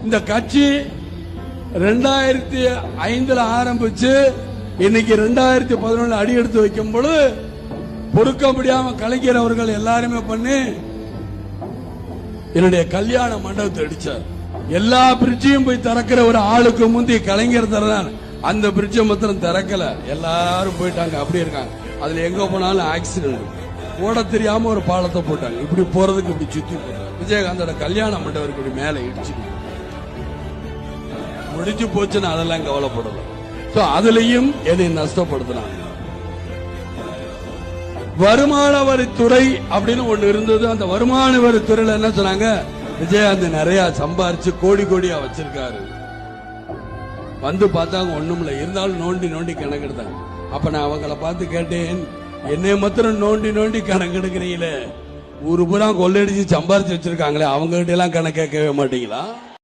இந்த கட்சி 2005 ஆரம்பிச்சு இன்னைக்கு 2011 அடி எடுத்து வைக்கும் பொழுது பொறுக்க முடியாம கலைஞர் அவர்கள் எல்லாருமே பண்ணி என்னுடைய கல்யாண மண்டபத்தை அடிச்சார். எல்லா பிரிட்ஜையும் போய் திறக்கிற ஒரு ஆளுக்கு முந்தி கலைஞர் தரதான் அந்த பிரிட்ஜை மாத்திரம் திறக்கல. எல்லாரும் போயிட்டாங்க, அப்படி இருக்காங்க. அதுல எங்க போனாலும் ஆக்சிடென்ட். ஓட தெரியாம ஒரு பாலத்தை போட்டாங்க. இப்படி போறதுக்கு இப்படி சுத்தி போட்டாங்க. விஜயகாந்தோட கல்யாண மண்டபம் இப்படி மேல இடிச்சு முடிஞ்சு போச்சுன்னு அதெல்லாம் கவலைப்படல. அதுலயும் என்னை நஷ்டப்படுத்தினாங்க. வருமான வரித்துறை அப்படின்னு ஒண்ணு இருந்தது. அந்த வருமான வரித்துறையில என்ன சொன்னாங்க, விஜயகாந்த் நிறைய சம்பாரிச்சு கோடி கோடியா வச்சிருக்காரு. வந்து பார்த்தாங்க ஒண்ணும் இல்ல. இருந்தாலும் நோண்டி நோண்டி கணக்கெடுத்தாங்க. அப்ப நான் அவங்களை பார்த்து கேட்டேன், என்னை மாத்திரம் நோண்டி நோண்டி கணக்கெடுக்கிறீங்களே, ஊரு பூரா கொள்ளையடிச்சு சம்பாரிச்சு வச்சிருக்காங்களே, அவங்க கிட்ட எல்லாம் கணக்கு கேட்கவே மாட்டீங்களா?